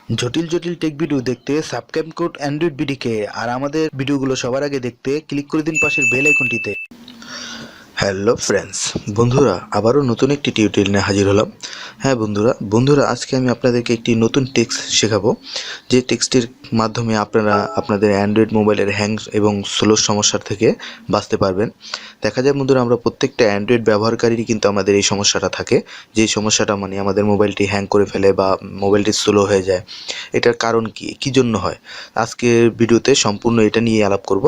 জটিল জটিল take video দেখতে সাবস্ক্রাইব করুন অ্যান্ড্রয়েড বিডিকে। আর আমাদের ভিডিওগুলো সবার আগে দেখতে ক্লিক করে দিন পাশের বেল আইকনটিতে। হ্যালো ফ্রেন্ডস, বন্ধুরা আবারও নতুন একটি টিউটোরিয়াল নিয়ে হাজির হলাম। হ্যাঁ বন্ধুরা আজকে আমি আপনাদেরকে একটি নতুন টেক্সট শেখাবো, যে টেক্সটের মাধ্যমে আপনারা আপনাদের অ্যান্ড্রয়েড মোবাইলের হ্যাং এবং স্লো সমস্যার থেকে বাঁচতে পারবেন। দেখা যায় বন্ধুরা, আমরা প্রত্যেকটা অ্যান্ড্রয়েড ব্যবহারকারীরই কিন্তু আমাদের এই সমস্যাটা থাকে, যে সমস্যাটা মানে আমাদের মোবাইলটি হ্যাং করে ফেলে বা মোবাইলটি স্লো হয়ে যায়। এটার কারণ কী জন্য হয়, আজকের ভিডিওতে সম্পূর্ণ এটা নিয়ে আলাপ করব।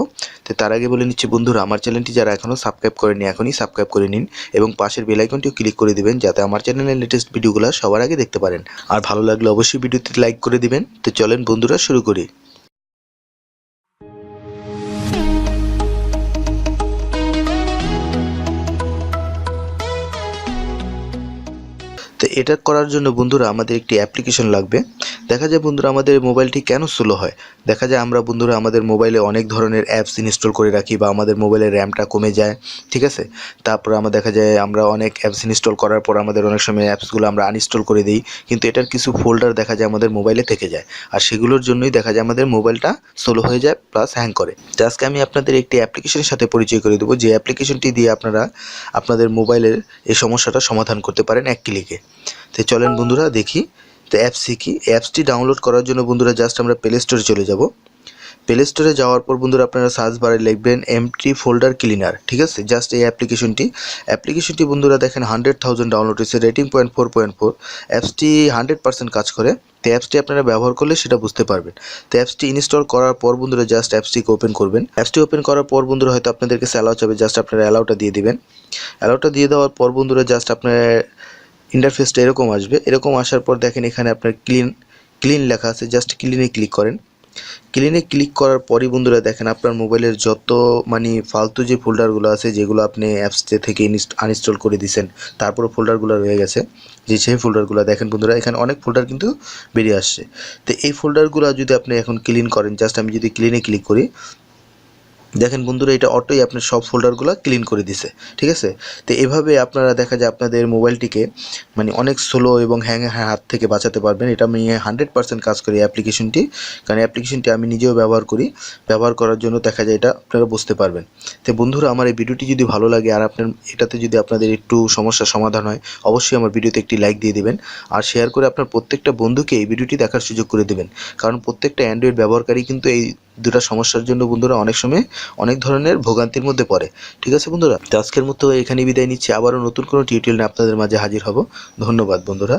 তো তার আগে বলে নিচ্ছি বন্ধুরা, আমার চ্যানেলটি যারা এখনও সাবস্ক্রাইব করেনি এখনই সাবস্ক্রাইব করে নিন এবং পাশের বেল আইকনটিও ক্লিক করে দিবেন, যাতে আমার চ্যানেলের লেটেস্ট ভিডিওগুলো সবার আগে দেখতে পারেন। আর ভালো লাগলে অবশ্যই ভিডিওতে লাইক করে দিবেন। তো চলেন বন্ধুরা শুরু করি। তো এটা করার জন্য বন্ধুরা আমাদের একটি অ্যাপ্লিকেশন লাগবে। দেখা যায় বন্ধুরা, আমাদের মোবাইলটি কেন স্লো হয়, দেখা যায় আমরা বন্ধুরা আমাদের মোবাইলে অনেক ধরনের অ্যাপস ইনস্টল করে রাখি বা আমাদের মোবাইলের র্যামটা কমে যায়, ঠিক আছে। তারপর আমরা দেখা যায় আমরা অনেক অ্যাপস ইনস্টল করার পর আমাদের অনেক সময় অ্যাপসগুলো আমরা আনইনস্টল করে দিই, কিন্তু এটার কিছু ফোল্ডার দেখা যায় আমাদের মোবাইলে থেকে যায়, আর সেগুলোর জন্যই দেখা যায় আমাদের মোবাইলটা স্লো হয়ে যায় প্লাস হ্যাং করে। তো আজকে আমি আপনাদের একটি অ্যাপ্লিকেশনের সাথে পরিচয় করে দেবো, যে অ্যাপ্লিকেশনটি দিয়ে আপনারা আপনাদের মোবাইলের এই সমস্যাটা সমাধান করতে পারেন এক ক্লিকে। তো চলেন বন্ধুরা দেখি। তো অ্যাপসটি কি, অ্যাপসটি ডাউনলোড করার জন্য বন্ধুরা জাস্ট আমরা প্লে স্টোরে চলে যাব। প্লে স্টোরে যাওয়ার পর বন্ধুরা আপনারা সার্চ বারে লিখবেন এমটি ফোল্ডার ক্লিনার, ঠিক আছে। জাস্ট এই অ্যাপ্লিকেশনটি বন্ধুরা দেখেন 100,000 ডাউনলোড হয়েছে, রেটিং 4.4। অ্যাপসটি 100% কাজ করে। তো অ্যাপসটি আপনারা ব্যবহার করলে সেটা বুঝতে পারবেন। তো অ্যাপসটি ইনস্টল করার পর বন্ধুরা জাস্ট অ্যাপসটিকে ওপেন করবেন। অ্যাপসটি ওপেন করার পর বন্ধুরা হয়তো আপনাদেরকে অ্যালাউ চাবে, জাস্ট আপনারা অ্যালাউটা দিয়ে দিবেন। অ্যালাউটা দিয়ে দেওয়ার পর বন্ধুরা জাস্ট আপনার ইন্টারফেসটা এরকম আসবে। এরকম আসার পর দেখেন এখানে আপনার ক্লিন লেখা আছে, জাস্ট ক্লিনে ক্লিক করেন। ক্লিনে ক্লিক করার পরই বন্ধুরা দেখেন আপনার মোবাইলের যত ফালতু যে ফোল্ডারগুলো আছে, যেগুলো আপনি অ্যাপস থেকে আনইনস্টল করে দিয়েছেন, তারপরে ফোল্ডারগুলো রয়ে গেছে, সেই ফোল্ডারগুলো দেখেন বন্ধুরা এখানে অনেক ফোল্ডার কিন্তু বেরিয়ে আসছে। তো এই ফোল্ডারগুলো যদি আপনি এখন ক্লিন করেন, জাস্ট আমি যদি ক্লিনে ক্লিক করি, দেখেন বন্ধুরা এটা অটোই আপনার সব ফোল্ডারগুলো ক্লিন করে দিছে, ঠিক আছে। তো এভাবে আপনারা দেখা যায় আপনাদের মোবাইলটিকে অনেক স্লো এবং হ্যাং হাত থেকে বাঁচাতে পারবেন। এটা আমি 100% কাজ করি অ্যাপ্লিকেশনটি, কারণ অ্যাপ্লিকেশনটি আমি নিজেও ব্যবহার করি। ব্যবহার করার জন্য দেখা যায় এটা আপনারা বুঝতে পারবেন। তো বন্ধুরা আমার এই ভিডিওটি যদি ভালো লাগে আর এটাতে যদি আপনাদের একটু সমস্যার সমাধান হয়, অবশ্যই আমার ভিডিওতে একটি লাইক দিয়ে দিবেন আর শেয়ার করে আপনার প্রত্যেকটা বন্ধুকে এই ভিডিওটি দেখার সুযোগ করে দেবেন। কারণ প্রত্যেকটা অ্যান্ড্রয়েড ব্যবহারকারী কিন্তু এই দুটা সমস্যার জন্য বন্ধুরা অনেক সময় অনেক ধরনের ভোগান্তির মধ্যে পড়ে, ঠিক আছে বন্ধুরা। তো আজকের মতো এখানে বিদায় নিচ্ছি, আবারও নতুন কোনো টিউটোরিয়াল নিয়ে আপনাদের মাঝে হাজির হব। ধন্যবাদ বন্ধুরা।